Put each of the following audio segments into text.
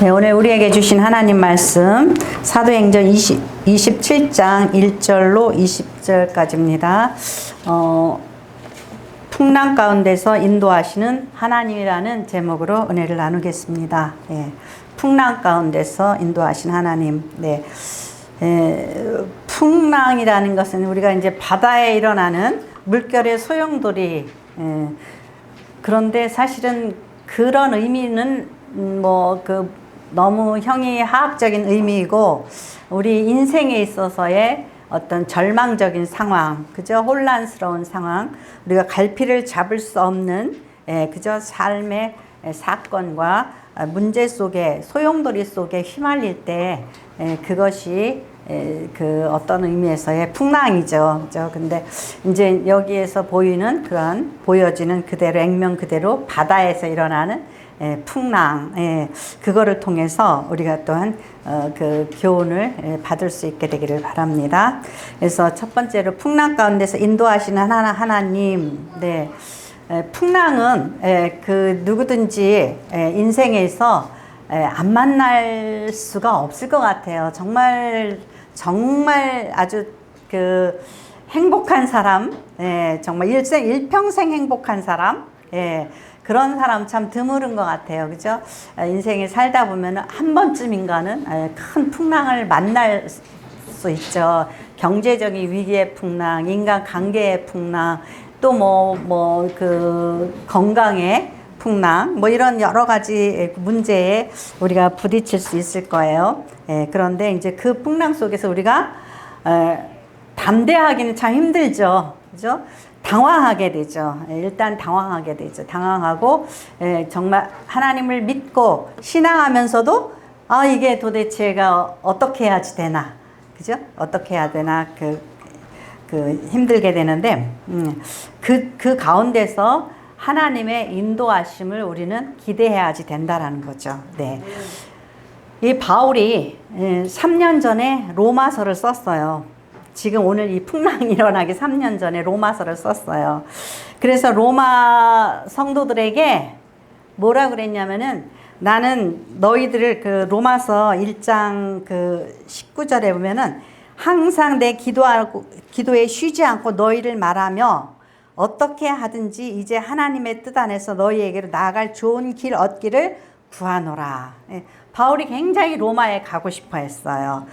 네, 오늘 우리에게 주신 하나님 말씀 사도행전 27장 1절로 20절까지입니다. 풍랑 가운데서 인도하시는 하나님이라는 제목으로 은혜를 나누겠습니다. 네, 풍랑 가운데서 인도하신 하나님. 네, 풍랑이라는 것은 우리가 이제 바다에 일어나는 물결의 소용돌이. 그런데 사실은 그런 의미는 너무 형이하학적인 의미이고 우리 인생에 있어서의 어떤 절망적인 상황, 그저 혼란스러운 상황, 우리가 갈피를 잡을 수 없는 그저 삶의 사건과 문제 속에 소용돌이 속에 휘말릴 때 그것이 그 어떤 의미에서의 풍랑이죠. 그죠? 근데 이제 여기에서 보여지는 그대로 액면 그대로 바다에서 일어나는 풍랑, 그거를 통해서 우리가 또한 그 교훈을 받을 수 있게 되기를 바랍니다. 그래서 첫 번째로 풍랑 가운데서 인도하시는 하나님. 네, 풍랑은 그 누구든지 인생에서 안 만날 수가 없을 것 같아요. 정말 아주 그 행복한 사람, 정말 일평생 행복한 사람, 그런 사람 참 드물은 것 같아요. 그죠? 인생에 살다 보면 한 번쯤인가는 큰 풍랑을 만날 수 있죠. 경제적인 위기의 풍랑, 인간 관계의 풍랑, 또 건강의 풍랑, 이런 여러 가지 문제에 우리가 부딪힐 수 있을 거예요. 그런데 이제 그 풍랑 속에서 우리가 담대하기는 참 힘들죠. 그죠? 당황하게 되죠. 일단 당황하게 되죠. 당황하고 정말 하나님을 믿고 신앙하면서도 이게 도대체가 어떻게 해야지 되나, 그죠? 어떻게 해야 되나 힘들게 되는데 그 가운데서 하나님의 인도하심을 우리는 기대해야지 된다라는 거죠. 네. 이 바울이 3년 전에 로마서를 썼어요. 지금 오늘 이 풍랑이 일어나기 3년 전에 로마서를 썼어요. 그래서 로마 성도들에게 뭐라 그랬냐면은 나는 너희들을 그 로마서 1장 그 19절에 보면은 항상 내 기도에 쉬지 않고 너희를 말하며 어떻게 하든지 이제 하나님의 뜻 안에서 너희에게로 나아갈 좋은 길 얻기를 구하노라. 바울이 굉장히 로마에 가고 싶어 했어요.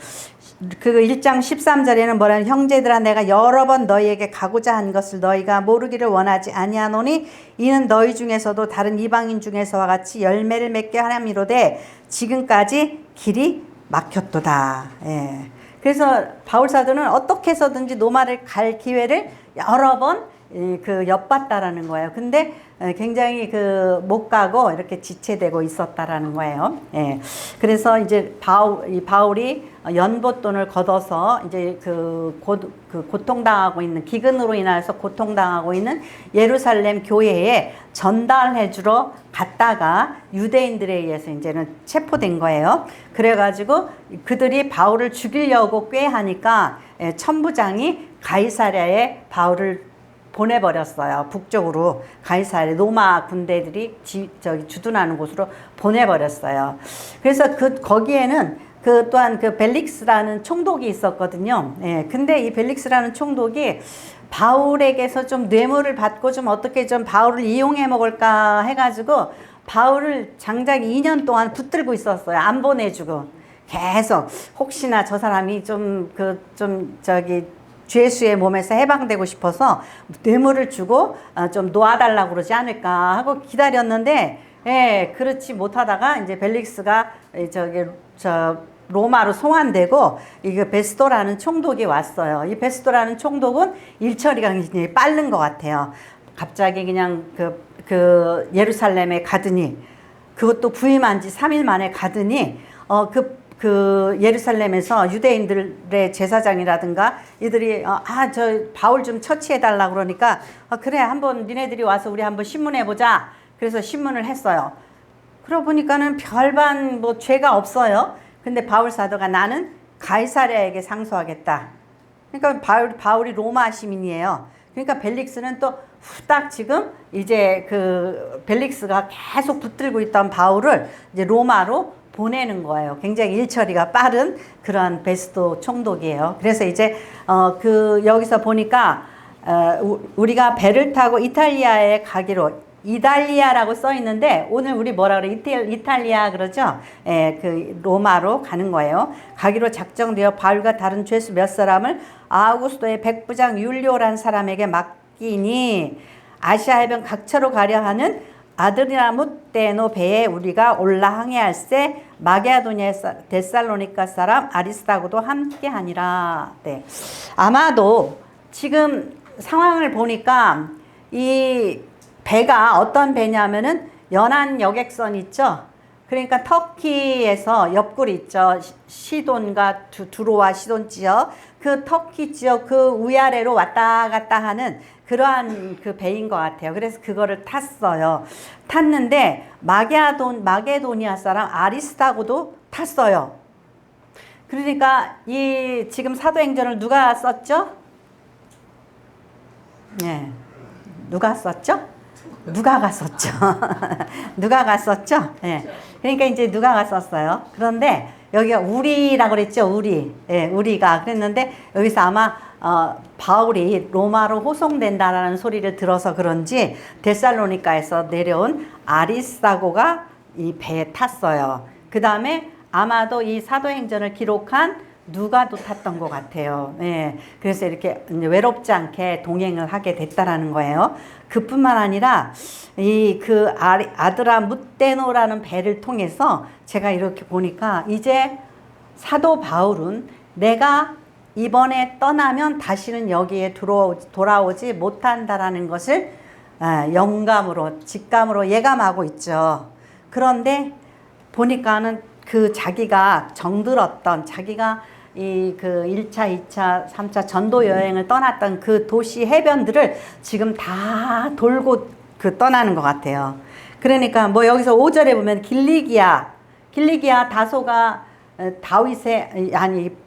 그 1장 13절에는 뭐라는 형제들아 내가 여러 번 너희에게 가고자 한 것을 너희가 모르기를 원하지 아니하노니 이는 너희 중에서도 다른 이방인 중에서와 같이 열매를 맺게 하려미로되 지금까지 길이 막혔도다. 그래서 바울 사도는 어떻게 해서든지 로마를 갈 기회를 여러 번 엿봤다라는 거예요. 근데 굉장히 못 가고 이렇게 지체되고 있었다라는 거예요. 그래서 이제 바울이 연보돈을 걷어서 이제 고통당하고 있는 기근으로 인해서 고통당하고 있는 예루살렘 교회에 전달해 주러 갔다가 유대인들에 의해서 이제는 체포된 거예요. 그래가지고 그들이 바울을 죽이려고 꾀하니까 천부장이 가이사랴에 바울을 보내버렸어요. 북쪽으로 가이사랴 로마 군대들이 주둔하는 곳으로 보내버렸어요. 그래서 거기에는 또한 벨릭스라는 총독이 있었거든요. 근데 이 벨릭스라는 총독이 바울에게서 좀 뇌물을 받고 좀 어떻게 좀 바울을 이용해 먹을까 해가지고 바울을 장작 2년 동안 붙들고 있었어요. 안 보내주고 계속 혹시나 저 사람이 죄수의 몸에서 해방되고 싶어서 뇌물을 주고 좀 놓아달라고 그러지 않을까 하고 기다렸는데 그렇지 못하다가 이제 벨릭스가 로마로 송환되고 이게 베스도라는 총독이 왔어요. 이 베스도라는 총독은 일처리가 굉장히 빠른 것 같아요. 갑자기 그냥 예루살렘에 가더니 그것도 부임한 지 3일 만에 가더니 예루살렘에서 유대인들의 제사장이라든가 이들이 저 바울 좀 처치해달라 그러니까 그래 한번 니네들이 와서 우리 한번 신문해보자. 그래서 신문을 했어요. 그러고 보니까는 별반 죄가 없어요. 근데 바울 사도가 나는 가이사랴에게 상소하겠다. 그러니까 바울이 로마 시민이에요. 그러니까 벨릭스는 또 후딱 지금 이제 벨릭스가 계속 붙들고 있던 바울을 이제 로마로 보내는 거예요. 굉장히 일처리가 빠른 그런 베스도 총독이에요. 그래서 이제 여기서 보니까 우리가 배를 타고 이탈리아에 가기로, 이달리아라고 써 있는데 오늘 우리 뭐라 그래? 이탈리아 그러죠? 예, 그 로마로 가는 거예요. 가기로 작정되어 바울과 다른 죄수 몇 사람을 아우구스도의 백부장 율리오라는 사람에게 맡기니 아시아 해변 각처로 가려 하는 아드리아무떼노 배에 우리가 올라 항해할세 마게도니아 데살로니가 사람 아리스다고도 함께하니라. 네. 아마도 지금 상황을 보니까 이 배가 어떤 배냐면은 연안 여객선 있죠. 그러니까 터키에서 옆구리 있죠. 시돈과 두로와 시돈 지역, 그 터키 지역 그 위아래로 왔다 갔다 하는 그러한 그 배인 것 같아요. 그래서 그거를 탔어요. 탔는데 마게도니아 사람 아리스다고도 탔어요. 그러니까 이 지금 사도행전을 누가 썼죠? 네, 누가 썼죠? 누가가 썼죠. 누가가 썼죠. 네. 그러니까 이제 누가가 썼어요. 그런데 여기가 우리라고 그랬죠. 우리. 예, 우리가 그랬는데 여기서 아마 바울이 로마로 호송된다라는 소리를 들어서 그런지 데살로니가에서 내려온 아리스다고가 이 배에 탔어요. 그 다음에 아마도 이 사도행전을 기록한 누가도 탔던 것 같아요. 예, 그래서 이렇게 외롭지 않게 동행을 하게 됐다라는 거예요. 그뿐만 아니라 그 아드라무떼노라는 배를 통해서 제가 이렇게 보니까 이제 사도 바울은 내가 이번에 떠나면 다시는 여기에 돌아오지 못한다라는 것을 영감으로, 직감으로 예감하고 있죠. 그런데 보니까는 그 자기가 정들었던, 자기가 그 1차, 2차, 3차 전도 여행을 떠났던 그 도시 해변들을 지금 다 돌고 떠나는 것 같아요. 그러니까 뭐 여기서 5절에 보면 길리기아 다소가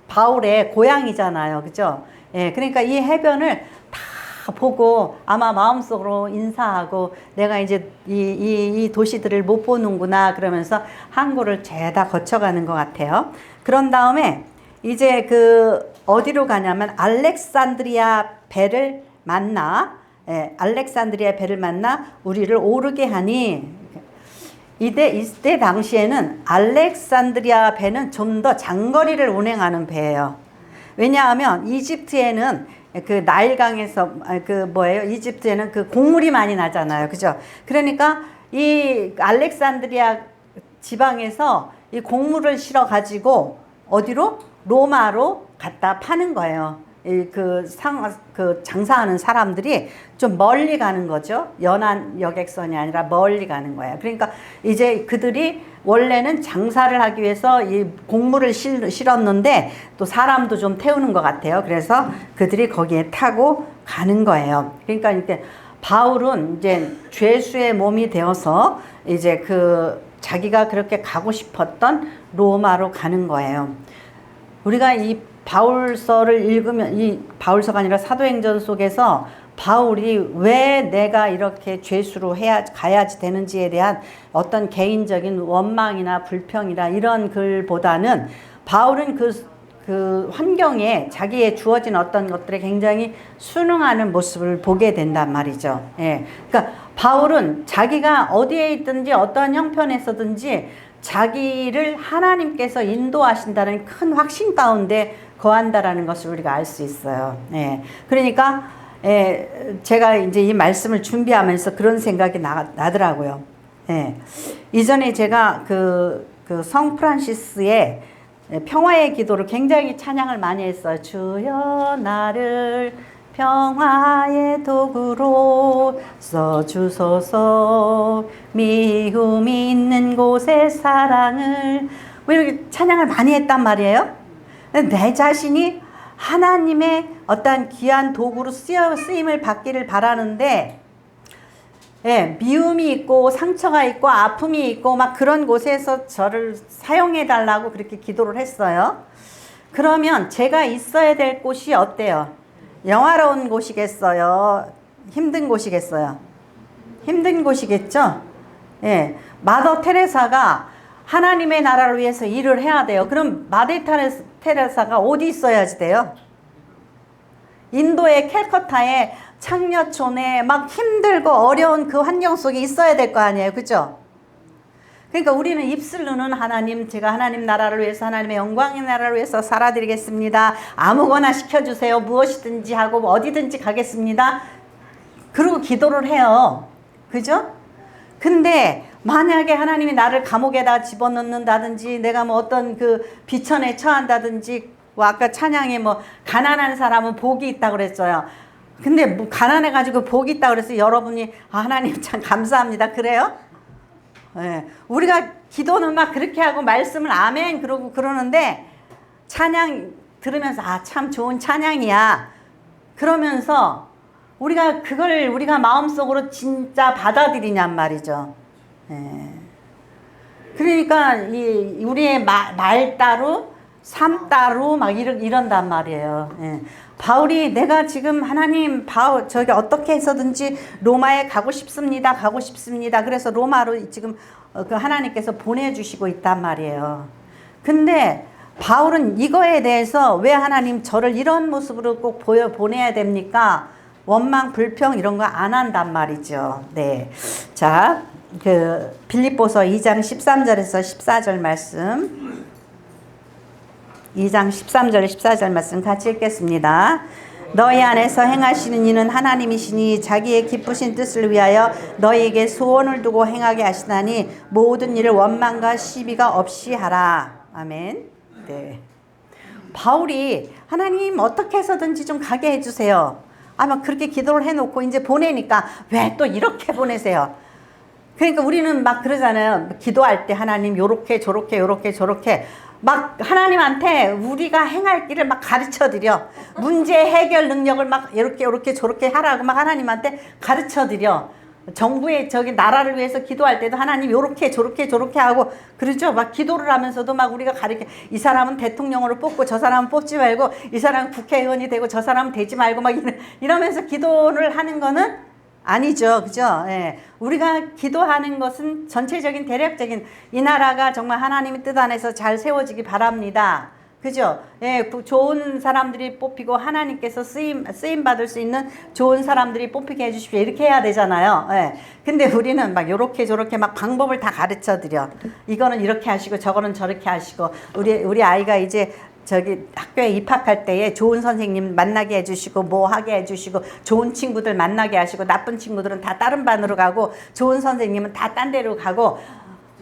바울의 고향이잖아요. 그죠? 예, 그러니까 이 해변을 다 보고 아마 마음속으로 인사하고 내가 이제 이 도시들을 못 보는구나 그러면서 항구를 죄다 거쳐가는 것 같아요. 그런 다음에 이제 어디로 가냐면 알렉산드리아 배를 만나, 알렉산드리아 배를 만나 우리를 오르게 하니, 이때 당시에는 알렉산드리아 배는 좀 더 장거리를 운행하는 배예요. 왜냐하면 이집트에는 그 나일강에서 이집트에는 그 곡물이 많이 나잖아요. 그죠? 그러니까 이 알렉산드리아 지방에서 이 곡물을 실어 가지고 어디로? 로마로 갖다 파는 거예요. 장사하는 사람들이 좀 멀리 가는 거죠. 연안 여객선이 아니라 멀리 가는 거예요. 그러니까 이제 그들이 원래는 장사를 하기 위해서 이 곡물을 실었는데 또 사람도 좀 태우는 것 같아요. 그래서 그들이 거기에 타고 가는 거예요. 그러니까 이렇게 바울은 이제 죄수의 몸이 되어서 이제 자기가 그렇게 가고 싶었던 로마로 가는 거예요. 우리가 이 바울서를 읽으면, 이 바울서가 아니라 사도행전 속에서 바울이 왜 내가 이렇게 죄수로 가야지 되는지에 대한 어떤 개인적인 원망이나 불평이나 이런 글보다는 바울은 그 환경에 자기의 주어진 어떤 것들에 굉장히 순응하는 모습을 보게 된단 말이죠. 예. 그러니까 바울은 자기가 어디에 있든지 어떤 형편에서든지 자기를 하나님께서 인도하신다는 큰 확신 가운데 거한다라는 것을 우리가 알 수 있어요. 예. 그러니까 제가 이제 이 말씀을 준비하면서 그런 생각이 나더라고요. 예. 이전에 제가 성 프란시스의 평화의 기도를 굉장히 찬양을 많이 했어요. 주여 나를 평화의 도구로 써주소서, 미움이 있는 곳에 사랑을, 뭐 이렇게 찬양을 많이 했단 말이에요. 내 자신이 하나님의 어떤 귀한 도구로 쓰임을 받기를 바라는데, 미움이 있고 상처가 있고 아픔이 있고 막 그런 곳에서 저를 사용해 달라고 그렇게 기도를 했어요. 그러면 제가 있어야 될 곳이 어때요? 영화로운 곳이겠어요? 힘든 곳이겠어요? 힘든 곳이겠죠? 예. 마더 테레사가 하나님의 나라를 위해서 일을 해야 돼요. 그럼 마대 테레사가 어디 있어야지 돼요? 인도의 캘커타에 창녀촌에 막 힘들고 어려운 그 환경 속에 있어야 될 거 아니에요. 그죠? 그러니까 우리는 입술로는 하나님, 제가 하나님 나라를 위해서, 하나님의 영광의 나라를 위해서 살아드리겠습니다. 아무거나 시켜주세요. 무엇이든지 하고 어디든지 가겠습니다. 그리고 기도를 해요. 그죠? 근데 만약에 하나님이 나를 감옥에다 집어넣는다든지, 내가 뭐 어떤 그 비천에 처한다든지, 뭐 아까 찬양에 뭐 가난한 사람은 복이 있다고 그랬어요. 근데 뭐 가난해가지고 복이 있다고 그래서 여러분이 하나님 참 감사합니다. 그래요? 네. 우리가 기도는 막 그렇게 하고 말씀을 아멘 그러고 그러는데 찬양 들으면서 참 좋은 찬양이야. 그러면서 우리가 그걸 우리가 마음속으로 진짜 받아들이냔 말이죠. 네. 그러니까 우리의 말 따로 삶 따로 막 이런단 말이에요. 예. 바울이 내가 지금 하나님 저기 어떻게 해서든지 로마에 가고 싶습니다. 가고 싶습니다. 그래서 로마로 지금 그 하나님께서 보내주시고 있단 말이에요. 근데 바울은 이거에 대해서 왜 하나님 저를 이런 모습으로 꼭 보내야 됩니까? 원망, 불평 이런 거 안 한단 말이죠. 네. 자, 그 빌립보서 2장 13절에서 14절 말씀. 2장 13절 14절 말씀 같이 읽겠습니다. 너희 안에서 행하시는 이는 하나님이시니 자기의 기쁘신 뜻을 위하여 너희에게 소원을 두고 행하게 하시나니 모든 일을 원망과 시비가 없이 하라. 아멘. 네. 바울이 하나님 어떻게 해서든지 좀 가게 해주세요. 아마 그렇게 기도를 해놓고 이제 보내니까 왜 또 이렇게 보내세요? 그러니까 우리는 막 그러잖아요. 기도할 때 하나님 요렇게 저렇게 요렇게 저렇게 막 하나님한테 우리가 행할 길을 막 가르쳐 드려. 문제 해결 능력을 막 이렇게 요렇게 저렇게 하라고 막 하나님한테 가르쳐 드려. 정부의 저기 나라를 위해서 기도할 때도 하나님 요렇게 저렇게 저렇게 하고 그러죠. 막 기도를 하면서도 막 우리가 이 사람은 대통령으로 뽑고 저 사람은 뽑지 말고 이 사람은 국회의원이 되고 저 사람은 되지 말고 막 이러면서 기도를 하는 거는 아니죠. 그죠? 예. 우리가 기도하는 것은 전체적인 대략적인 이 나라가 정말 하나님의 뜻 안에서 잘 세워지기 바랍니다. 그죠? 예, 좋은 사람들이 뽑히고 하나님께서 쓰임 받을 수 있는 좋은 사람들이 뽑히게 해주십시오. 이렇게 해야 되잖아요. 예. 근데 우리는 막 요렇게 저렇게 막 방법을 다 가르쳐 드려. 이거는 이렇게 하시고 저거는 저렇게 하시고 우리 아이가 이제 저기 학교에 입학할 때에 좋은 선생님 만나게 해주시고 뭐 하게 해주시고 좋은 친구들 만나게 하시고 나쁜 친구들은 다 다른 반으로 가고 좋은 선생님은 다 딴 데로 가고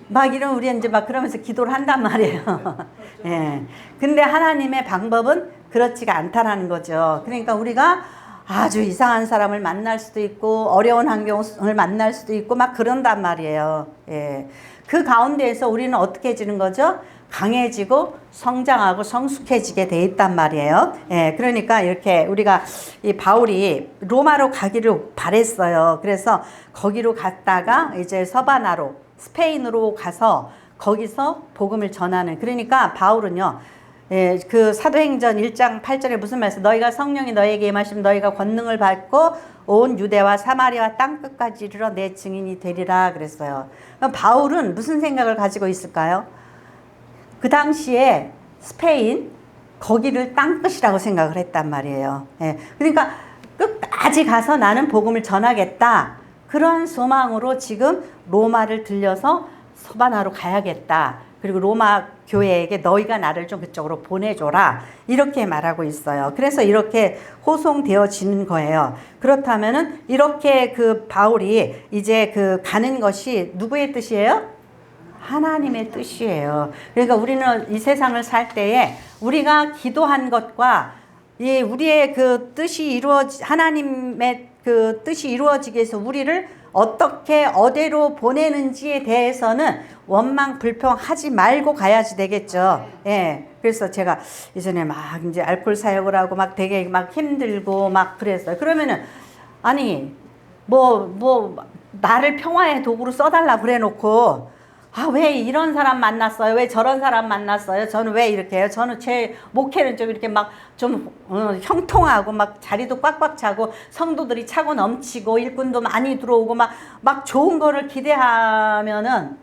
막 이런 우리 이제 막 그러면서 기도를 한단 말이에요. 예. 근데 하나님의 방법은 그렇지가 않다라는 거죠. 그러니까 우리가 아주 이상한 사람을 만날 수도 있고 어려운 환경을 만날 수도 있고 막 그런단 말이에요. 예. 그 가운데에서 우리는 어떻게 해지는 거죠? 강해지고 성장하고 성숙해지게 돼 있단 말이에요. 예, 그러니까 이렇게 우리가 이 바울이 로마로 가기를 바랬어요. 그래서 거기로 갔다가 이제 서바나로 스페인으로 가서 거기서 복음을 전하는. 그러니까 바울은요. 예, 그 사도행전 1장 8절에 무슨 말씀? 너희가 성령이 너희에게 임하시면 너희가 권능을 받고 온 유대와 사마리아 땅끝까지 이르러 내 증인이 되리라 그랬어요. 그럼 바울은 무슨 생각을 가지고 있을까요? 그 당시에 스페인 거기를 땅끝이라고 생각을 했단 말이에요. 예, 그러니까 끝까지 가서 나는 복음을 전하겠다. 그런 소망으로 지금 로마를 들려서 서바나로 가야겠다. 그리고 로마 교회에게 너희가 나를 좀 그쪽으로 보내줘라. 이렇게 말하고 있어요. 그래서 이렇게 호송되어지는 거예요. 그렇다면은 이렇게 그 바울이 이제 그 가는 것이 누구의 뜻이에요? 하나님의 뜻이에요. 그러니까 우리는 이 세상을 살 때에 우리가 기도한 것과 이 우리의 그 뜻이 하나님의 그 뜻이 이루어지기 위해서 우리를 어떻게 어디로 보내는지에 대해서는 원망 불평하지 말고 가야지 되겠죠. 예. 그래서 제가 예전에 막 이제 알코올 사역을 하고 막 되게 막 힘들고 막 그랬어요. 그러면은 아니 뭐 나를 평화의 도구로 써달라 그래 놓고 왜 이런 사람 만났어요? 왜 저런 사람 만났어요? 저는 왜 이렇게 해요? 저는 제 목회는 좀 이렇게 막 좀 형통하고 막 자리도 꽉꽉 차고 성도들이 차고 넘치고 일꾼도 많이 들어오고 막 좋은 거를 기대하면은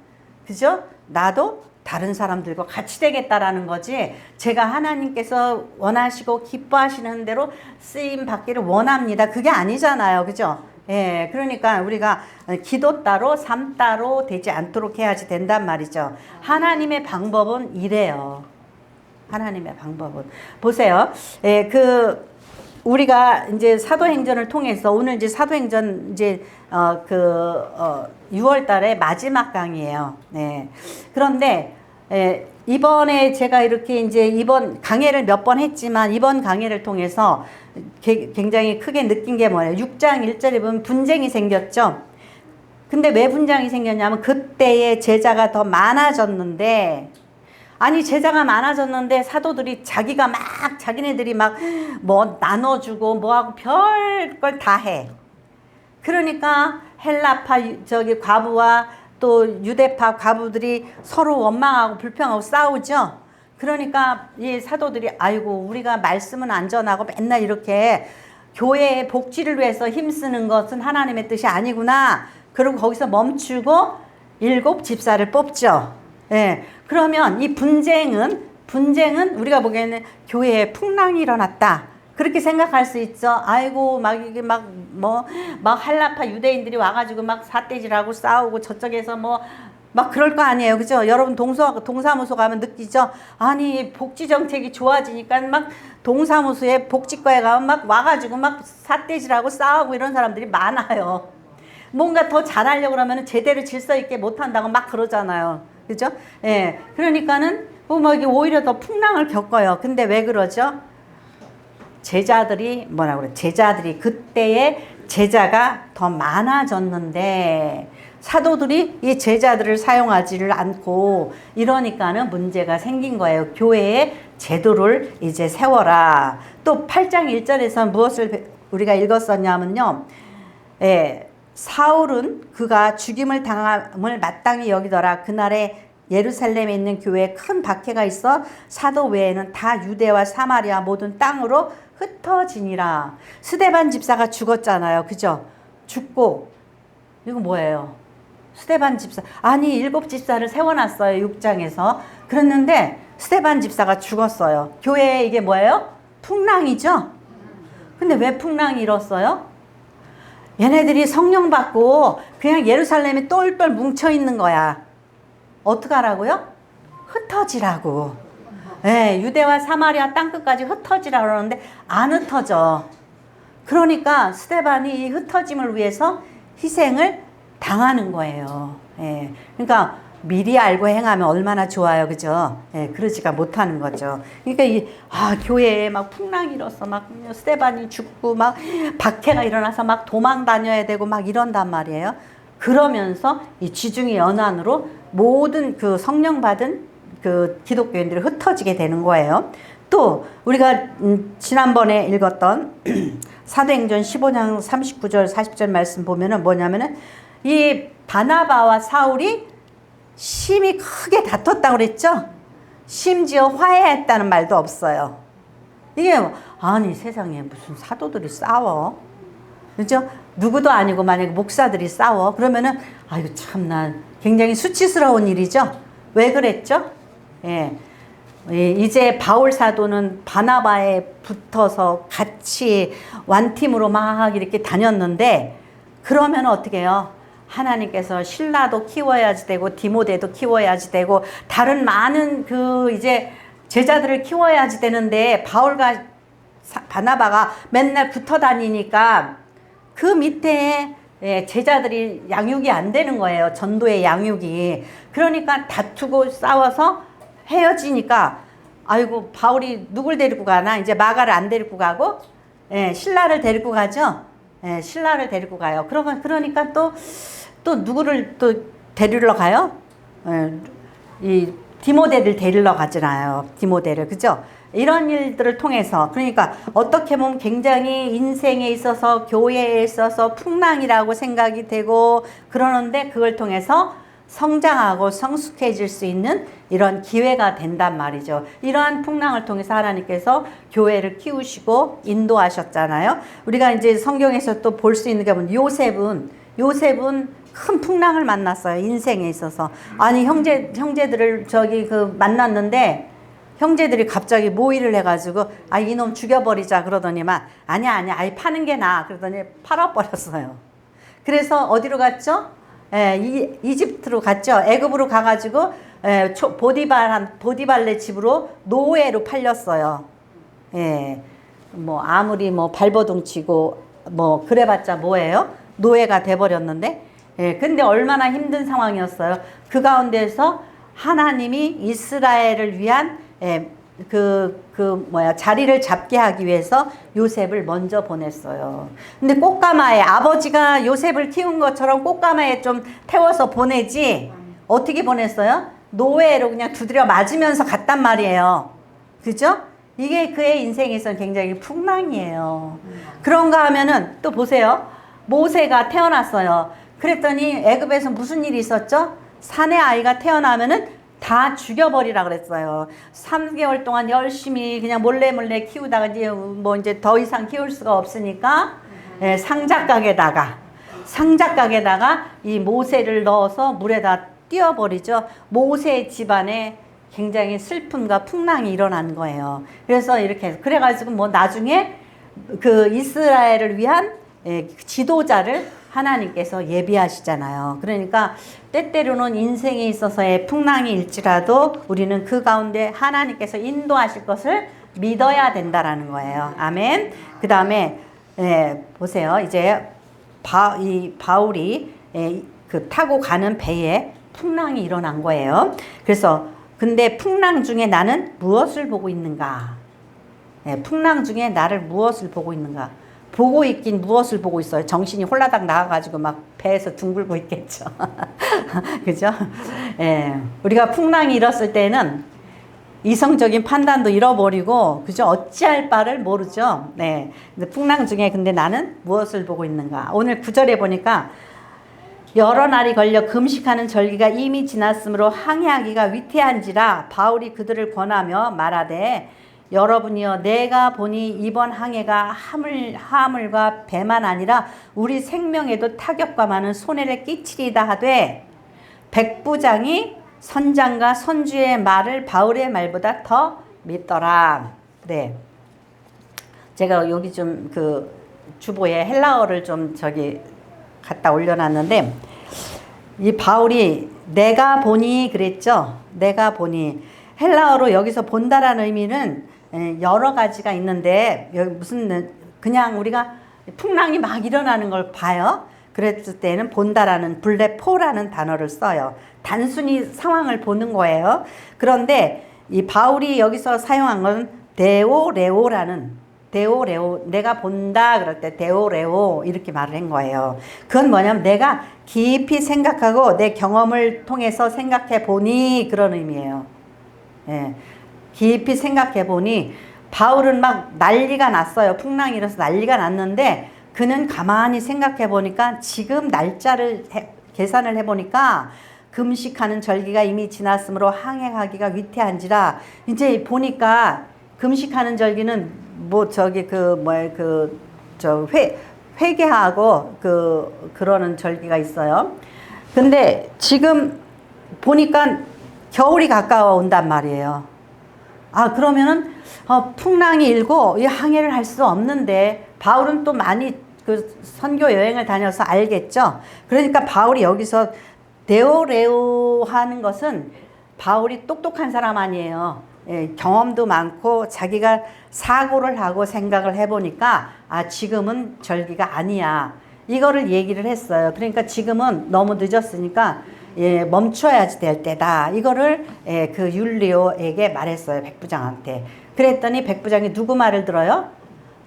그죠? 나도 다른 사람들과 같이 되겠다라는 거지, 제가 하나님께서 원하시고 기뻐하시는 대로 쓰임 받기를 원합니다, 그게 아니잖아요. 그죠? 예, 그러니까 우리가 기도 따로 삶 따로 되지 않도록 해야지 된단 말이죠. 하나님의 방법은 이래요. 하나님의 방법은 보세요. 예, 우리가 이제 사도행전을 통해서 오늘 이제 사도행전 이제 6월 달에 마지막 강의예요. 네. 그런데 이번에 제가 이렇게 이제 이번 강의를 몇 번 했지만 이번 강의를 통해서 굉장히 크게 느낀 게 뭐예요? 6장 1절에 보면 분쟁이 생겼죠. 근데 왜 분쟁이 생겼냐면 그때의 제자가 더 많아졌는데, 아니 제자가 많아졌는데 사도들이 자기가 막 자기네들이 막 뭐 나눠주고 뭐하고 별걸 다 해. 그러니까 헬라파 저기 과부와 또 유대파 과부들이 서로 원망하고 불평하고 싸우죠. 그러니까 이 사도들이 아이고 우리가 말씀은 안 전하고 맨날 이렇게 교회의 복지를 위해서 힘쓰는 것은 하나님의 뜻이 아니구나. 그리고 거기서 멈추고 7 집사를 뽑죠. 예. 그러면 이 분쟁은 우리가 보기에는 교회에 풍랑이 일어났다, 그렇게 생각할 수 있죠. 아이고 막 이게 막 한라파 유대인들이 와가지고 막 삿대질하고 싸우고 저쪽에서 막 그럴 거 아니에요. 그죠? 여러분 동사무소 가면 느끼죠? 아니 복지 정책이 좋아지니까 막 동사무소에 복지과에 가면 막 와가지고 막 삿대질하고 싸우고 이런 사람들이 많아요. 뭔가 더 잘하려고 그러면 제대로 질서 있게 못한다고 막 그러잖아요. 그죠? 예. 그러니까는 막 이게 오히려 더 풍랑을 겪어요. 근데 왜 그러죠? 제자들이 그때의 제자가 더 많아졌는데 사도들이 이 제자들을 사용하지를 않고 이러니까는 문제가 생긴 거예요. 교회의 제도를 이제 세워라. 또 8장 1절에서 무엇을 우리가 읽었었냐면요. 사울은 그가 죽임을 당함을 마땅히 여기더라. 그날에 예루살렘에 있는 교회에 큰 박해가 있어 사도 외에는 다 유대와 사마리아 모든 땅으로 흩어지니라. 스데반 집사가 죽었잖아요. 그죠? 죽고 이거 뭐예요? 스데반 집사, 아니 7 집사를 세워놨어요. 6장에서. 그랬는데 스데반 집사가 죽었어요. 교회에 이게 뭐예요? 풍랑이죠? 근데 왜 풍랑이 일었어요? 얘네들이 성령 받고 그냥 예루살렘에 똘똘 뭉쳐있는 거야. 어떡하라고요? 흩어지라고. 예, 유대와 사마리아 땅끝까지 흩어지라고 그러는데 안 흩어져. 그러니까 스데반이 이 흩어짐을 위해서 희생을 당하는 거예요. 예, 그러니까 미리 알고 행하면 얼마나 좋아요. 그죠? 예, 그러지가 못하는 거죠. 그러니까 교회에 막 풍랑이 일어서 막 스데반이 죽고 막 박해가 일어나서 막 도망 다녀야 되고 막 이런단 말이에요. 그러면서 이 지중해 연안으로 모든 그 성령 받은 그 기독교인들이 흩어지게 되는 거예요. 또 우리가 지난번에 읽었던 사도행전 15장 39절 40절 말씀 보면은 뭐냐면은 이 바나바와 사울이 심히 크게 다퉜다고 그랬죠? 심지어 화해했다는 말도 없어요. 이게 아니 세상에 무슨 사도들이 싸워? 그죠? 누구도 아니고 만약에 목사들이 싸워 그러면은 아이고 참나 굉장히 수치스러운 일이죠. 왜 그랬죠? 예. 이제 바울 사도는 바나바에 붙어서 같이 완팀으로 막 이렇게 다녔는데 그러면 어떻게 해요? 하나님께서 신라도 키워야지 되고 디모데도 키워야지 되고 다른 많은 이제 제자들을 키워야지 되는데 바울과 바나바가 맨날 붙어 다니니까 그 밑에 제자들이 양육이 안 되는 거예요. 전도의 양육이. 그러니까 다투고 싸워서 헤어지니까 아이고 바울이 누굴 데리고 가나? 이제 마가를 안 데리고 가고 신라를 데리고 가죠. 신라를 데리고 가요. 그러니까 또 누구를 또 데리러 가요? 이 디모데를 데리러 가잖아요. 디모데를. 그죠? 이런 일들을 통해서 그러니까 어떻게 보면 굉장히 인생에 있어서 교회에 있어서 풍랑이라고 생각이 되고 그러는데 그걸 통해서 성장하고 성숙해질 수 있는 이런 기회가 된단 말이죠. 이러한 풍랑을 통해서 하나님께서 교회를 키우시고 인도하셨잖아요. 우리가 이제 성경에서 또 볼 수 있는 게 뭐냐면 요셉은 큰 풍랑을 만났어요. 인생에 있어서. 아니 형제들을 저기 그 만났는데 형제들이 갑자기 모의를 해가지고 아 이놈 죽여버리자 그러더니만 아니야 아이 파는 게 나아 그러더니 팔아버렸어요. 그래서 어디로 갔죠? 이집트로 갔죠. 애굽으로 가가지고 보디발네 집으로 노예로 팔렸어요. 예, 뭐 아무리 뭐 발버둥 치고 뭐 그래봤자 뭐예요? 노예가 돼버렸는데, 예, 근데 얼마나 힘든 상황이었어요. 그 가운데서 하나님이 이스라엘을 위한 자리를 잡게 하기 위해서 요셉을 먼저 보냈어요. 근데 꽃가마에 아버지가 요셉을 키운 것처럼 꽃가마에 좀 태워서 보내지 어떻게 보냈어요? 노예로 그냥 두드려 맞으면서 갔단 말이에요. 그죠? 이게 그의 인생에서는 굉장히 풍랑이에요. 그런가 하면은 또 보세요. 모세가 태어났어요. 그랬더니 애굽에서 무슨 일이 있었죠? 사내 아이가 태어나면은 다 죽여버리라 그랬어요. 3개월 동안 열심히 그냥 몰래 키우다가 이제 더 이상 키울 수가 없으니까 상잣각에다가 이 모세를 넣어서 물에다 띄워버리죠. 모세 집안에 굉장히 슬픔과 풍랑이 일어난 거예요. 그래서 이렇게 그래가지고 뭐 나중에 그 이스라엘을 위한 지도자를 하나님께서 예비하시잖아요. 그러니까 때때로는 인생에 있어서의 풍랑이 일지라도 우리는 그 가운데 하나님께서 인도하실 것을 믿어야 된다라는 거예요. 아멘. 그 다음에 보세요. 이제 바울이 그 타고 가는 배에 풍랑이 일어난 거예요. 그래서 근데 풍랑 중에 나는 무엇을 보고 있는가? 풍랑 중에 나를 무엇을 보고 있는가? 보고 있긴 무엇을 보고 있어요? 정신이 홀라당 나와가지고 막 배에서 둥글고 있겠죠. 그죠? 우리가 풍랑이 일었을 때는 이성적인 판단도 잃어버리고, 그죠? 어찌할 바를 모르죠. 네. 근데 풍랑 중에 근데 나는 무엇을 보고 있는가? 오늘 9절에 보니까 여러 날이 걸려 금식하는 절기가 이미 지났으므로 항해하기가 위태한지라 바울이 그들을 권하며 말하되 여러분이여 내가 보니 이번 항해가 화물과 배만 아니라 우리 생명에도 타격과 많은 손해를 끼치리다 하되 백부장이 선장과 선주의 말을 바울의 말보다 더 믿더라. 그래. 제가 여기 좀 그 주보에 헬라어를 좀 저기 갖다 올려놨는데 이 바울이 내가 보니 그랬죠. 내가 보니 헬라어로 여기서 본다라는 의미는 여러 가지가 있는데 여기 무슨 그냥 우리가 풍랑이 막 일어나는 걸 봐요. 그랬을 때는 본다라는 블레포라는 단어를 써요. 단순히 상황을 보는 거예요. 그런데 이 바울이 여기서 사용한 건 데오레오라는 내가 본다 그럴 때 데오레오 이렇게 말을 한 거예요. 그건 뭐냐면 내가 깊이 생각하고 내 경험을 통해서 생각해 보니 그런 의미예요. 예. 깊이 생각해 보니 바울은 막 난리가 났어요. 풍랑이 일어서 난리가 났는데 그는 가만히 생각해 보니까 지금 날짜를 계산을 해 보니까 금식하는 절기가 이미 지났으므로 항해하기가 위태한지라 이제 보니까 금식하는 절기는 뭐 저기 회개하고 그러는 절기가 있어요. 근데 지금 보니까 겨울이 가까워 온단 말이에요. 아, 그러면은 풍랑이 일고 이 항해를 할 수 없는데 바울은 또 많이 그 선교 여행을 다녀서 알겠죠. 그러니까 바울이 여기서 데오레오 하는 것은 바울이 똑똑한 사람 아니에요. 경험도 많고 자기가 사고를 하고 생각을 해보니까 아 지금은 절기가 아니야 이거를 얘기를 했어요. 그러니까 지금은 너무 늦었으니까 멈춰야지 될 때다 이거를 그 율리오에게 말했어요. 백부장한테. 그랬더니 백부장이 누구 말을 들어요?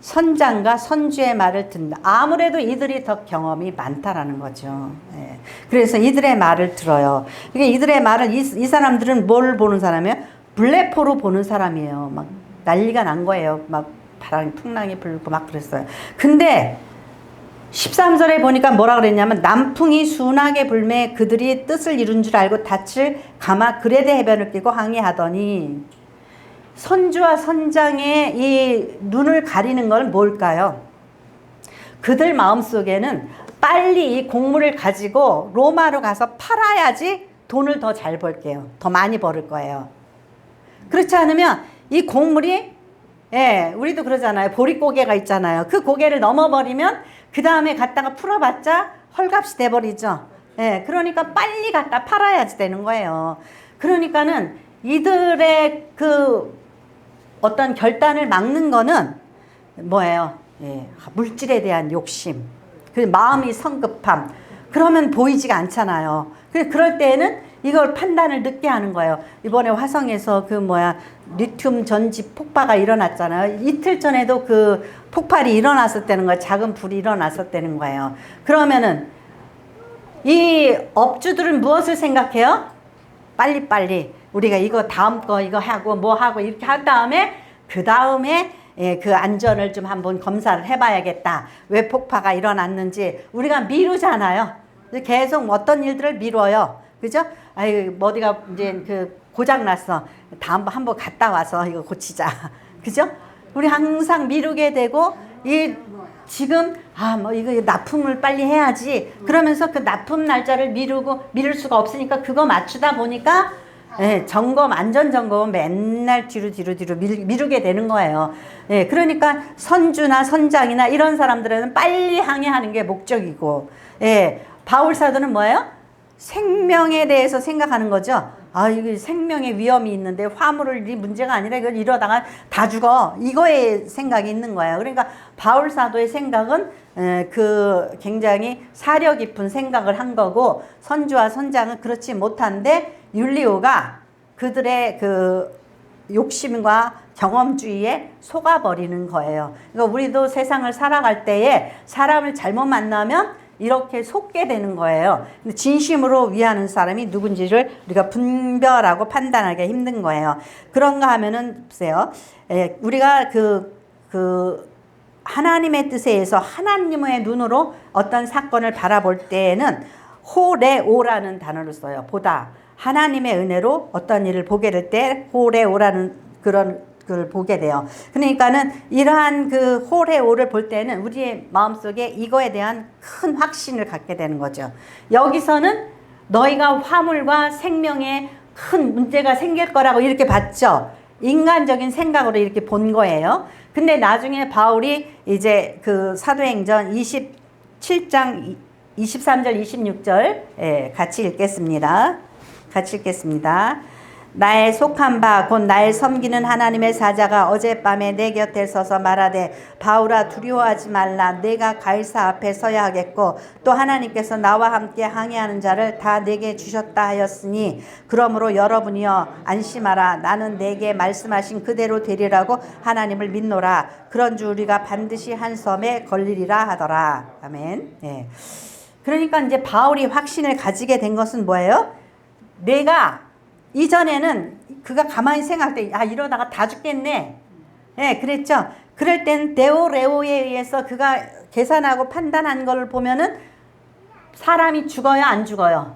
선장과 선주의 말을 듣는다. 아무래도 이들이 더 경험이 많다라는 거죠. 그래서 이들의 말을 들어요. 그러니까 이들의 말을 이 사람들은 뭘 보는 사람이에요? 블레포로 보는 사람이에요. 막 난리가 난 거예요. 막 바람이 풍랑이 불고 막 그랬어요. 근데 13절에 보니까 뭐라 그랬냐면 남풍이 순하게 불매 그들이 뜻을 이룬 줄 알고 닻을 감아 그레데 해변을 끼고 항해하더니 선주와 선장의 이 눈을 가리는 건 뭘까요? 그들 마음속에는 빨리 이 곡물을 가지고 로마로 가서 팔아야지 돈을 더 잘 벌게요. 더 많이 벌을 거예요. 그렇지 않으면 이 곡물이, 예, 우리도 그러잖아요. 보릿고개가 있잖아요. 그 고개를 넘어버리면 그 다음에 갖다가 풀어봤자 헐값이 돼버리죠. 예, 그러니까 빨리 갖다 팔아야지 되는 거예요. 그러니까는 이들의 그 어떤 결단을 막는 거는 뭐예요? 예, 물질에 대한 욕심, 그 마음이 성급함. 그러면 보이지가 않잖아요. 그럴 때에는 이걸 판단을 늦게 하는 거예요. 이번에 화성에서 리튬 전지 폭파가 일어났잖아요. 이틀 전에도 그 폭발이 일어났었다는 거예요. 작은 불이 일어났었다는 거예요. 그러면은 이 업주들은 무엇을 생각해요? 빨리빨리 우리가 이거 다음 거 이거 하고 뭐 하고 이렇게 한 다음에 그 다음에 그 안전을 좀 한번 검사를 해봐야겠다. 왜 폭파가 일어났는지 우리가 미루잖아요. 계속 어떤 일들을 미뤄요. 그죠? 아이 어디가 이제 그 고장 났어. 다음 한번 갔다 와서 이거 고치자. 그죠? 우리 항상 미루게 되고 이 지금 이거 납품을 빨리 해야지. 그러면서 그 납품 날짜를 미룰 수가 없으니까 그거 맞추다 보니까 예, 안전 점검 맨날 뒤로 미루게 되는 거예요. 예, 그러니까 선주나 선장이나 이런 사람들은 빨리 항해하는 게 목적이고, 예, 바울 사도는 뭐예요? 생명에 대해서 생각하는 거죠. 이거 생명의 위험이 있는데 화물을 이 문제가 아니라 이걸 이러다가 다 죽어. 이거에 생각이 있는 거예요. 그러니까 바울 사도의 생각은 그 굉장히 사려 깊은 생각을 한 거고, 선주와 선장은 그렇지 못한데 율리오가 그들의 그 욕심과 경험주의에 속아버리는 거예요. 그러니까 우리도 세상을 살아갈 때에 사람을 잘못 만나면 이렇게 속게 되는 거예요. 진심으로 위하는 사람이 누군지를 우리가 분별하고 판단하기 힘든 거예요. 그런가 하면은 보세요. 우리가 하나님의 뜻에 의해서 하나님의 눈으로 어떤 사건을 바라볼 때에는 호레오라는 단어를 써요. 보다. 하나님의 은혜로 어떤 일을 보게 될 때 호레오라는 그런 걸 보게 돼요. 그러니까는 이러한 그 호레오를 볼 때는 우리의 마음속에 이거에 대한 큰 확신을 갖게 되는 거죠. 여기서는 너희가 화물과 생명에 큰 문제가 생길 거라고 이렇게 봤죠. 인간적인 생각으로 이렇게 본 거예요. 근데 나중에 바울이 이제 그 사도행전 27장 23절 26절 같이 읽겠습니다. 나의 속한 바 곧 나를 섬기는 하나님의 사자가 어젯밤에 내 곁에 서서 말하되 바울아 두려워하지 말라. 내가 가이사 앞에 서야 하겠고 또 하나님께서 나와 함께 항해하는 자를 다 내게 주셨다 하였으니 그러므로 여러분이여 안심하라. 나는 내게 말씀하신 그대로 되리라고 하나님을 믿노라. 그런 줄 우리가 반드시 한 섬에 걸리리라 하더라. 아멘. 네. 그러니까 이제 바울이 확신을 가지게 된 것은 뭐예요? 내가 이전에는 그가 가만히 생각할 때 이러다가 다 죽겠네. 예, 그랬죠. 그럴 땐 데오레오에 의해서 그가 계산하고 판단한 걸 보면은 사람이 죽어요, 안 죽어요?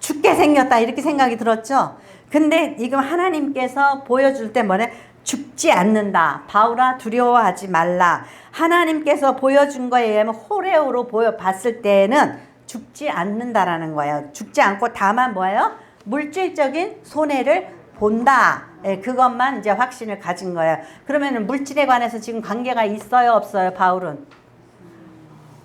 죽게 생겼다 이렇게 생각이 들었죠. 근데 지금 하나님께서 보여줄 때 뭐래? 죽지 않는다. 바울아 두려워하지 말라. 하나님께서 보여준 거에 의하면 호레오로 봤을 때는 죽지 않는다라는 거예요. 죽지 않고 다만 뭐예요? 물질적인 손해를 본다. 예, 그것만 이제 확신을 가진 거예요. 그러면 물질에 관해서 지금 관계가 있어요, 없어요, 바울은?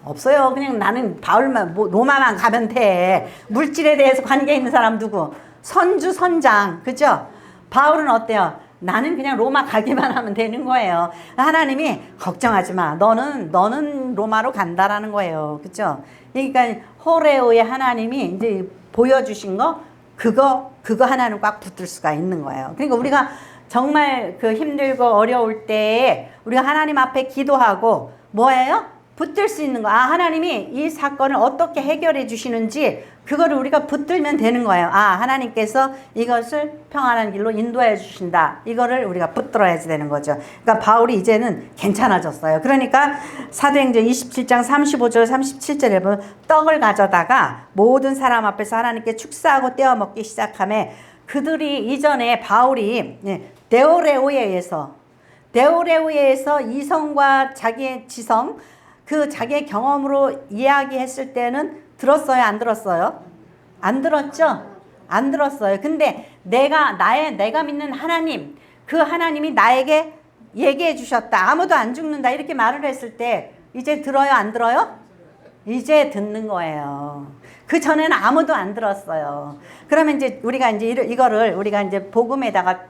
없어요. 그냥 나는 바울만, 로마만 가면 돼. 물질에 대해서 관계 있는 사람 누구? 선주, 선장. 그죠? 바울은 어때요? 나는 그냥 로마 가기만 하면 되는 거예요. 하나님이 걱정하지 마. 너는 로마로 간다라는 거예요. 그죠? 그러니까 호레오의 하나님이 이제 보여주신 거, 그거 하나는 꽉 붙들 수가 있는 거예요. 그러니까 우리가 정말 그 힘들고 어려울 때에 우리가 하나님 앞에 기도하고 뭐예요? 붙들 수 있는 거. 하나님이 이 사건을 어떻게 해결해 주시는지 그거를 우리가 붙들면 되는 거예요. 하나님께서 이것을 평안한 길로 인도해 주신다. 이거를 우리가 붙들어야지 되는 거죠. 그러니까 바울이 이제는 괜찮아졌어요. 그러니까 사도행전 27장 35절 37절에 보면 떡을 가져다가 모든 사람 앞에서 하나님께 축사하고 떼어 먹기 시작하며 그들이 이전에 바울이 데오레오에 의해서 이성과 자기의 지성 그 자기의 경험으로 이야기했을 때는 들었어요, 안 들었어요? 안 들었죠? 안 들었어요. 근데 내가 믿는 하나님, 그 하나님이 나에게 얘기해 주셨다. 아무도 안 죽는다. 이렇게 말을 했을 때 이제 들어요, 안 들어요? 이제 듣는 거예요. 그 전에는 아무도 안 들었어요. 그러면 이제 우리가 이제 이거를 우리가 이제 복음에다가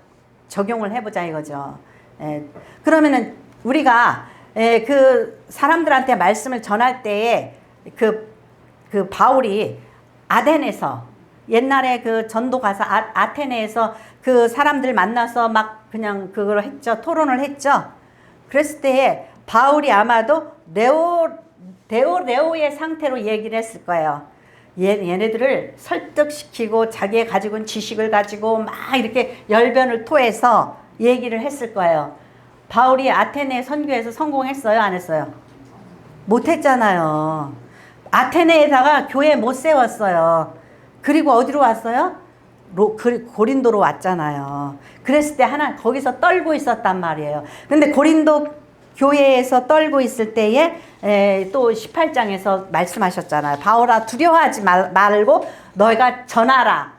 적용을 해보자 이거죠. 그러면은 우리가 그 사람들한테 말씀을 전할 때에 그 바울이 아덴에서 옛날에 그 전도 가서 아테네에서 그 사람들 만나서 막 그냥 그걸 했죠. 토론을 했죠. 그랬을 때에 바울이 아마도 데오레오의 상태로 얘기를 했을 거예요. 얘네들을 설득시키고 자기의 가지고 있는 지식을 가지고 막 이렇게 열변을 토해서 얘기를 했을 거예요. 바울이 아테네 선교에서 성공했어요? 안 했어요? 못했잖아요. 아테네에다가 교회 못 세웠어요. 그리고 어디로 왔어요? 고린도로 왔잖아요. 그랬을 때 거기서 떨고 있었단 말이에요. 근데 고린도 교회에서 떨고 있을 때에 또 18장에서 말씀하셨잖아요. 바울아 두려워하지 말고 너희가 전하라.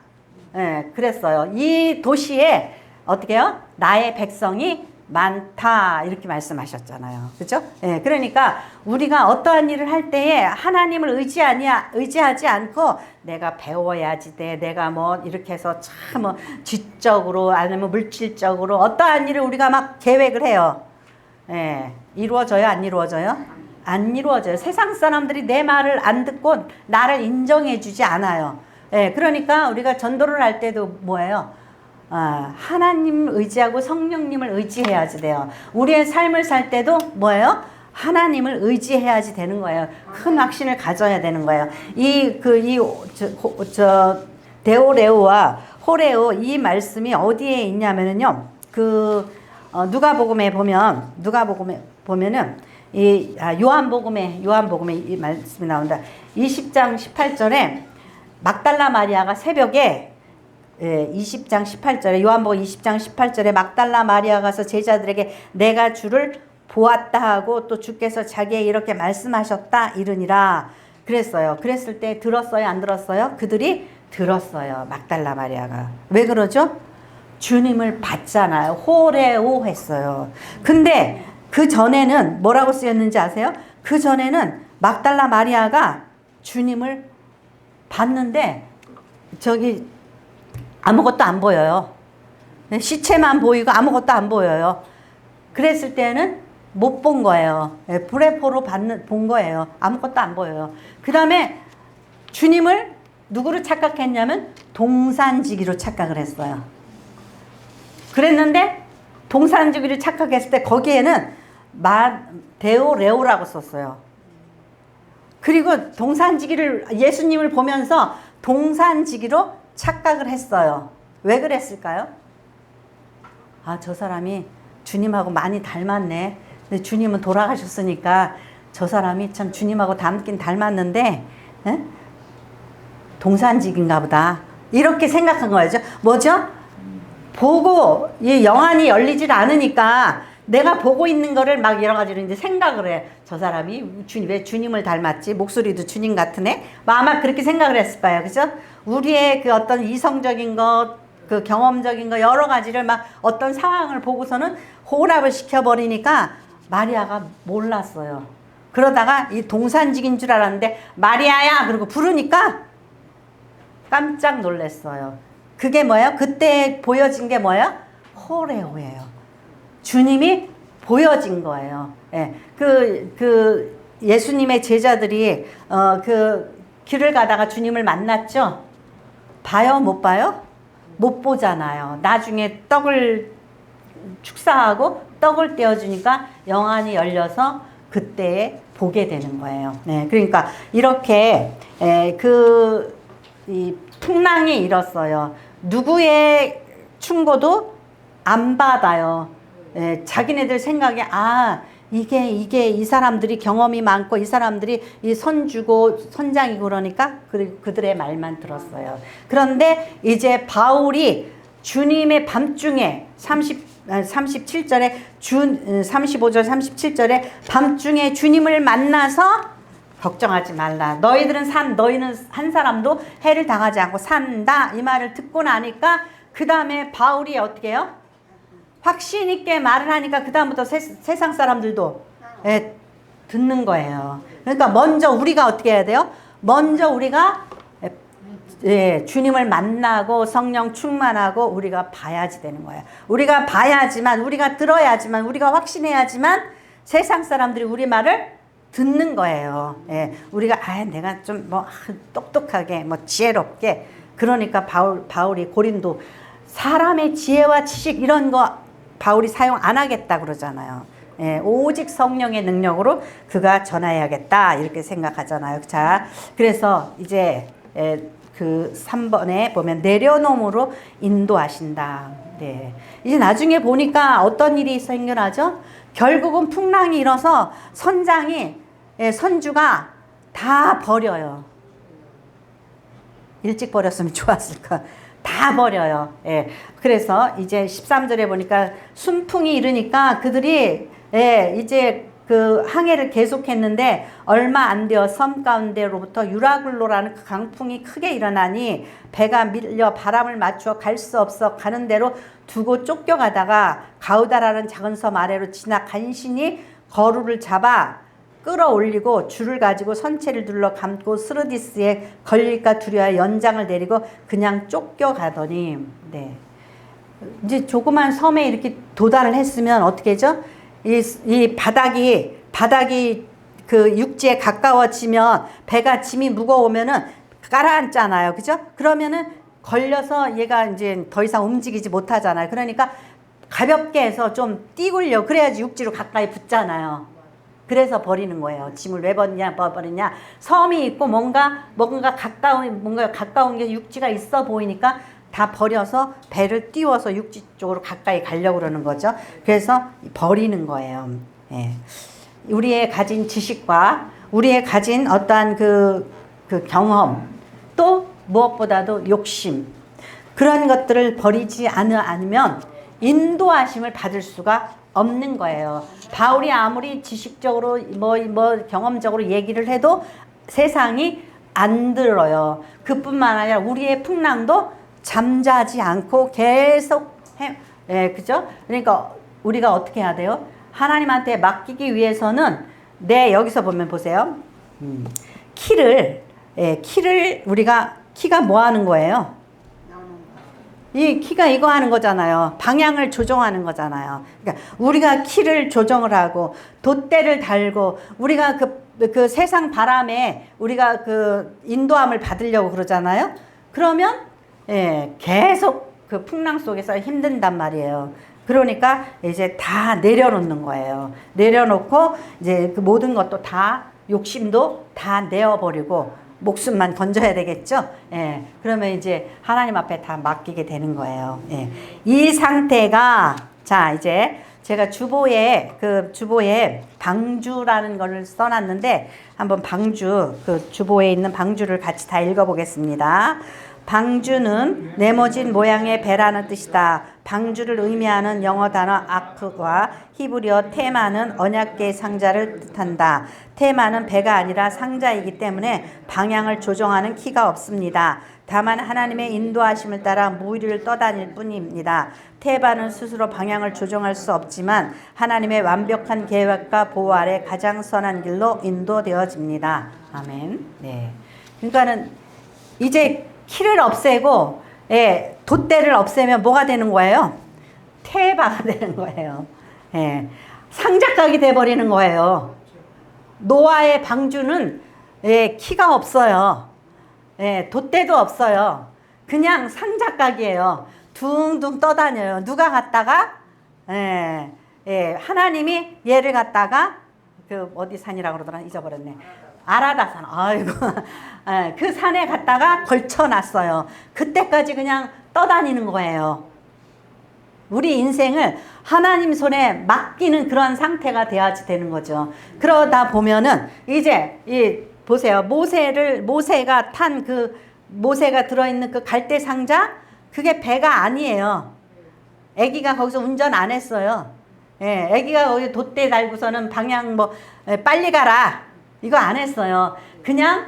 그랬어요. 이 도시에 어떻게 해요? 나의 백성이 많다 이렇게 말씀하셨잖아요. 그렇죠? 그러니까 우리가 어떠한 일을 할 때에 하나님을 의지하지 않고 내가 배워야지 돼. 내가 뭐 이렇게 해서 참 뭐 지적으로 아니면 물질적으로 어떠한 일을 우리가 막 계획을 해요. 이루어져요? 안 이루어져요? 안 이루어져요. 세상 사람들이 내 말을 안 듣고 나를 인정해 주지 않아요. 그러니까 우리가 전도를 할 때도 뭐예요? 하나님을 의지하고 성령님을 의지해야지 돼요. 우리의 삶을 살 때도 뭐예요? 하나님을 의지해야지 되는 거예요. 큰 확신을 가져야 되는 거예요. 데오레오와 호레오 이 말씀이 어디에 있냐면요. 누가복음에 보면은 요한복음에 이 말씀이 나온다. 20장 18절에 막달라 마리아가 새벽에 20장 18절에 요한복음 20장 18절에 막달라 마리아가 가서 제자들에게 내가 주를 보았다 하고 또 주께서 자기에게 이렇게 말씀하셨다 이르니라 그랬어요. 그랬을 때 들었어요? 안 들었어요? 그들이 들었어요. 막달라 마리아가. 왜 그러죠? 주님을 봤잖아요. 호레오 했어요. 근데 그 전에는 뭐라고 쓰였는지 아세요? 그 전에는 막달라 마리아가 주님을 봤는데 아무것도 안 보여요. 시체만 보이고 아무것도 안 보여요. 그랬을 때는 못 본 거예요. 브레포로 본 거예요. 아무것도 안 보여요. 그 다음에 주님을 누구로 착각했냐면 동산지기로 착각을 했어요. 그랬는데 동산지기로 착각했을 때 거기에는 데오레오라고 썼어요. 그리고 동산지기를 예수님을 보면서 동산지기로 착각을 했어요. 왜 그랬을까요? 저 사람이 주님하고 많이 닮았네. 근데 주님은 돌아가셨으니까 저 사람이 참 주님하고 닮긴 닮았는데 동산지기인가 보다. 이렇게 생각한 거죠. 뭐죠? 보고 이 영안이 열리질 않으니까 내가 보고 있는 거를 막 여러 가지로 이제 생각을 해. 저 사람이 왜 주님을 닮았지? 목소리도 주님 같으네? 아마 그렇게 생각을 했을 거예요. 그죠? 우리의 그 어떤 이성적인 것, 그 경험적인 거 여러 가지를 막 어떤 상황을 보고서는 호랍을 시켜버리니까 마리아가 몰랐어요. 그러다가 이 동산직인 줄 알았는데 마리아야! 그러고 부르니까 깜짝 놀랐어요. 그게 뭐예요? 그때 보여진 게 뭐예요? 호레오예요. 주님이 보여진 거예요. 예수님의 제자들이 길을 가다가 주님을 만났죠? 봐요? 못 봐요? 못 보잖아요. 나중에 떡을 축사하고 떡을 떼어주니까 영안이 열려서 그때 보게 되는 거예요. 그러니까 이렇게 이 풍랑이 일었어요. 누구의 충고도 안 받아요. 자기네들 생각에 이게 이 사람들이 경험이 많고 이 사람들이 이 선주고 선장이고 그러니까 그들의 말만 들었어요. 그런데 이제 바울이 주님의 밤중에 37절에 35절 37절에 밤중에 주님을 만나서 걱정하지 말라. 너희는 한 사람도 해를 당하지 않고 산다. 이 말을 듣고 나니까 그 다음에 바울이 어떻게 해요? 확신 있게 말을 하니까 그 다음부터 세상 사람들도 듣는 거예요. 그러니까 먼저 우리가 어떻게 해야 돼요? 먼저 우리가 주님을 만나고 성령 충만하고 우리가 봐야지 되는 거예요. 우리가 봐야지만, 우리가 들어야지만, 우리가 확신해야지만 세상 사람들이 우리 말을 듣는 거예요. 우리가 내가 좀 똑똑하게 지혜롭게, 그러니까 바울이 고린도 사람의 지혜와 지식 이런 거 바울이 사용 안 하겠다 그러잖아요. 오직 성령의 능력으로 그가 전하여야겠다 이렇게 생각하잖아요. 자, 그래서 이제 그 3번에 보면 내려놓음으로 인도하신다. 네. 이제 나중에 보니까 어떤 일이 생겨나죠? 결국은 풍랑이 일어서 선주가 다 버려요. 일찍 버렸으면 좋았을까. 다 버려요. 그래서 이제 13절에 보니까 순풍이 일으니까 그들이 이제 그 항해를 계속했는데 얼마 안 되어 섬 가운데로부터 유라굴로라는 그 강풍이 크게 일어나니 배가 밀려 바람을 맞추어 갈 수 없어 가는 대로 두고 쫓겨가다가 가우다라는 작은 섬 아래로 지나 간신히 거루를 잡아 끌어올리고 줄을 가지고 선체를 둘러 감고 스르디스에 걸릴까 두려워 연장을 내리고 그냥 쫓겨가더니 이제 조그만 섬에 이렇게 도달을 했으면 어떻게 하죠? 이 바닥이 그 육지에 가까워지면 배가 짐이 무거우면은 가라앉잖아요. 그죠? 그러면은 걸려서 얘가 이제 더 이상 움직이지 못하잖아요. 그러니까 가볍게 해서 좀 띄굴려. 그래야지 육지로 가까이 붙잖아요. 그래서 버리는 거예요. 짐을 왜 버리냐? 섬이 있고 뭔가 가까운 게 육지가 있어 보이니까 다 버려서 배를 띄워서 육지 쪽으로 가까이 가려고 그러는 거죠. 그래서 버리는 거예요. 우리의 가진 지식과 우리의 가진 어떠한 그 경험, 또 무엇보다도 욕심, 그런 것들을 버리지 않으면 인도하심을 받을 수가 없는 거예요. 바울이 아무리 지식적으로 경험적으로 얘기를 해도 세상이 안 들어요. 그뿐만 아니라 우리의 풍랑도 잠자지 않고 계속 그죠? 그러니까 우리가 어떻게 해야 돼요? 하나님한테 맡기기 위해서는 여기서 보면 보세요. 키를 키가 뭐 하는 거예요? 이 키가 이거 하는 거잖아요. 방향을 조정하는 거잖아요. 그러니까 우리가 키를 조정을 하고 돛대를 달고 우리가 그 세상 바람에 우리가 그 인도함을 받으려고 그러잖아요. 그러면 계속 그 풍랑 속에서 힘든단 말이에요. 그러니까 이제 다 내려놓는 거예요. 내려놓고 이제 그 모든 것도 다 욕심도 다 내어버리고 목숨만 건져야 되겠죠. 그러면 이제 하나님 앞에 다 맡기게 되는 거예요. 이 상태가 자 이제 제가 주보에 방주라는 거를 써놨는데 한번 그 주보에 있는 방주를 같이 다 읽어보겠습니다. 방주는 네모진 모양의 배라는 뜻이다. 방주를 의미하는 영어 단어 아크와 히브리어 테마는 언약궤 상자를 뜻한다. 테마는 배가 아니라 상자이기 때문에 방향을 조정하는 키가 없습니다. 다만 하나님의 인도하심을 따라 무리를 떠다닐 뿐입니다. 테마는 스스로 방향을 조정할 수 없지만 하나님의 완벽한 계획과 보호 아래 가장 선한 길로 인도되어집니다. 아멘. 그러니까는 이제 키를 없애고 돛대를 없애면 뭐가 되는 거예요? 테바가 되는 거예요. 상작각이 돼버리는 거예요. 노아의 방주는 키가 없어요. 돛대도 없어요. 그냥 상작각이에요. 둥둥 떠다녀요. 누가 갔다가 하나님이 얘를 갖다가 그 어디 산이라고 그러더라 잊어버렸네. 아라다산. 아이고. 그 산에 갔다가 걸쳐놨어요. 그때까지 그냥 떠다니는 거예요. 우리 인생을 하나님 손에 맡기는 그런 상태가 돼야지 되는 거죠. 그러다 보면은 이제 보세요. 모세가 탄 모세가 들어있는 그 갈대 상자, 그게 배가 아니에요. 아기가 거기서 운전 안 했어요. 예, 아기가 거기 돛대 달고서는 방향 뭐 빨리 가라 이거 안 했어요. 그냥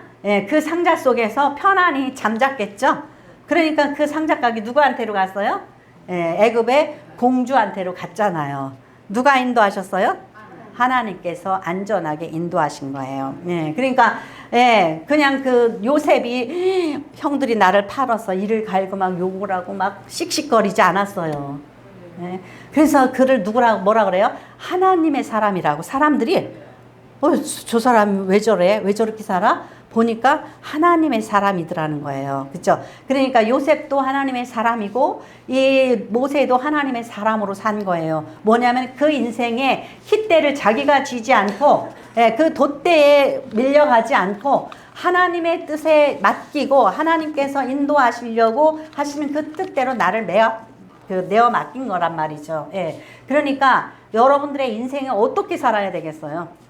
그 상자 속에서 편안히 잠잤겠죠. 그러니까 그 상자가기 누구한테로 갔어요? 애굽의 공주한테로 갔잖아요. 누가 인도하셨어요? 하나님께서 안전하게 인도하신 거예요. 그러니까 그냥 그 요셉이 형들이 나를 팔아서 이를 갈고 막 욕을 하고 막 씩씩거리지 않았어요. 그래서 그를 뭐라 그래요? 하나님의 사람이라고. 사람들이 저 사람 왜 저래? 왜 저렇게 살아? 보니까 하나님의 사람이더라는 거예요. 그렇죠? 그러니까 요셉도 하나님의 사람이고 이 모세도 하나님의 사람으로 산 거예요. 뭐냐면 그 인생에 싯대를 자기가 쥐지 않고 그 돛대에 밀려가지 않고 하나님의 뜻에 맡기고 하나님께서 인도하시려고 하시는 그 뜻대로 나를 내어 맡긴 거란 말이죠. 그러니까 여러분들의 인생에 어떻게 살아야 되겠어요?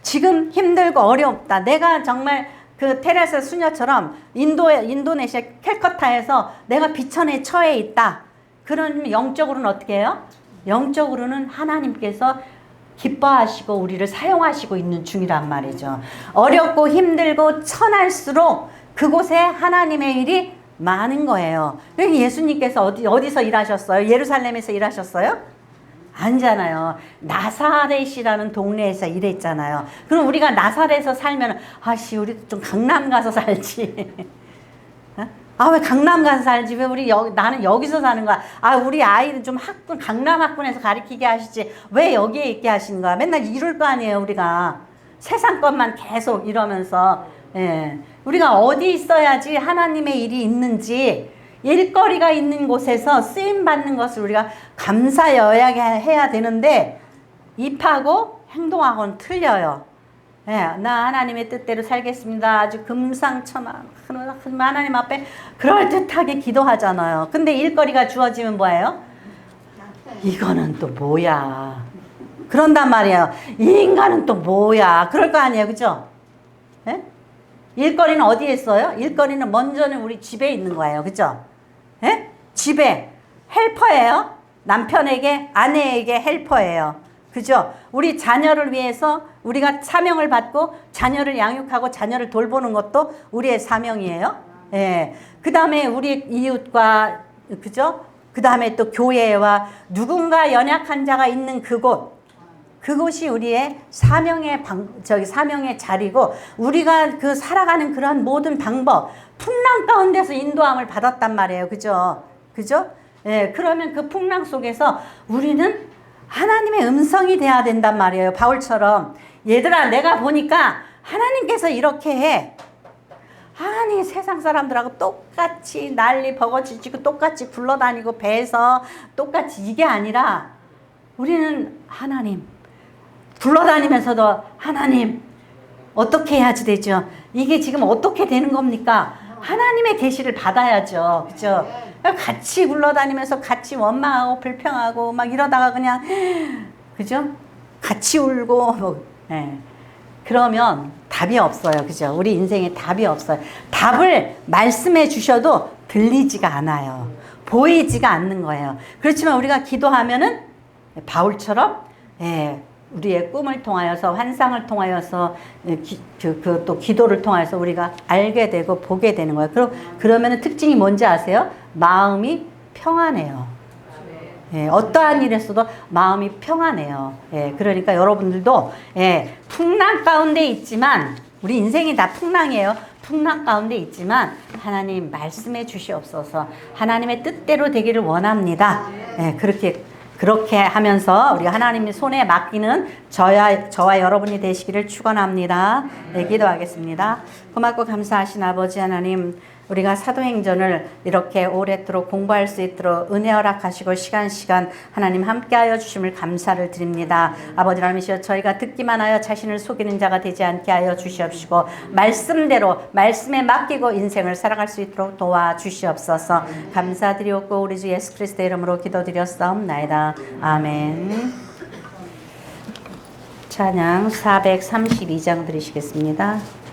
지금 힘들고 어렵다. 내가 정말 그 테레사 수녀처럼 인도네시아 캘커타에서 내가 비천에 처해 있다. 그러면 영적으로는 어떻게 해요? 영적으로는 하나님께서 기뻐하시고 우리를 사용하시고 있는 중이란 말이죠. 어렵고 힘들고 천할수록 그곳에 하나님의 일이 많은 거예요. 예수님께서 어디서 일하셨어요? 예루살렘에서 일하셨어요? 아니잖아요. 나사렛이라는 동네에서 일했잖아요. 그럼 우리가 나사렛에서 살면 아씨 우리 좀 강남 가서 살지. 왜 강남 가서 살지? 왜 나는 여기서 사는 거야? 우리 아이는 좀 강남 학군에서 가르치게 하시지. 왜 여기에 있게 하시는 거야? 맨날 이럴 거 아니에요, 우리가. 세상 것만 계속 이러면서. 우리가 어디 있어야지 하나님의 일이 있는지, 일거리가 있는 곳에서 쓰임받는 것을 우리가 감사여야 해야 되는데 입하고 행동하고는 틀려요. 나 하나님의 뜻대로 살겠습니다. 아주 금상첨화 하나님 앞에 그럴듯하게 기도하잖아요. 근데 일거리가 주어지면 뭐예요? 이거는 또 뭐야. 그런단 말이에요. 이 인간은 또 뭐야. 그럴 거 아니에요. 그죠? 일거리는 어디에 있어요? 일거리는 먼저는 우리 집에 있는 거예요. 그죠? 집에 헬퍼예요. 남편에게 아내에게 헬퍼예요. 그죠? 우리 자녀를 위해서 우리가 사명을 받고 자녀를 양육하고 자녀를 돌보는 것도 우리의 사명이에요. 그 다음에 우리 이웃과 그죠? 그 다음에 또 교회와 누군가 연약한 자가 있는 그곳이 우리의 사명의 사명의 자리고 우리가 그 살아가는 그런 모든 방법 풍랑 가운데서 인도함을 받았단 말이에요. 그죠? 그죠? 그러면 그 풍랑 속에서 우리는 하나님의 음성이 돼야 된단 말이에요. 바울처럼 얘들아 내가 보니까 하나님께서 이렇게 해. 아니 세상 사람들하고 똑같이 난리 버거지고 똑같이 굴러다니고 배에서 똑같이 이게 아니라 우리는 하나님 굴러다니면서도 하나님 어떻게 해야지 되죠? 이게 지금 어떻게 되는 겁니까? 하나님의 계시를 받아야죠. 그죠? 같이 굴러다니면서 같이 원망하고 불평하고 막 이러다가 그냥 그죠? 같이 울고 그러면 답이 없어요. 그죠? 우리 인생에 답이 없어요. 답을 말씀해 주셔도 들리지가 않아요. 보이지가 않는 거예요. 그렇지만 우리가 기도하면은 바울처럼 우리의 꿈을 통하여서 환상을 통하여서 또 기도를 통하여서 우리가 알게 되고 보게 되는 거예요. 그러면은 특징이 뭔지 아세요? 마음이 평안해요. 어떠한 일에서도 마음이 평안해요. 그러니까 여러분들도 풍랑 가운데 있지만 우리 인생이 다 풍랑이에요. 풍랑 가운데 있지만 하나님 말씀해 주시옵소서. 하나님의 뜻대로 되기를 원합니다. 그렇게 하면서 우리 하나님의 손에 맡기는 저와 여러분이 되시기를 축원합니다. 기도하겠습니다. 고맙고 감사하신 아버지 하나님, 우리가 사도행전을 이렇게 오랫도록 공부할 수 있도록 은혜 허락하시고 시간 하나님 함께하여 주심을 감사를 드립니다. 아버지 하나님이시여 저희가 듣기만 하여 자신을 속이는 자가 되지 않게 하여 주시옵시고 말씀대로 말씀에 맡기고 인생을 살아갈 수 있도록 도와주시옵소서. 감사드리옵고 우리 주 예수 그리스도의 이름으로 기도드렸사옵나이다. 아멘. 찬양 432장 드리시겠습니다.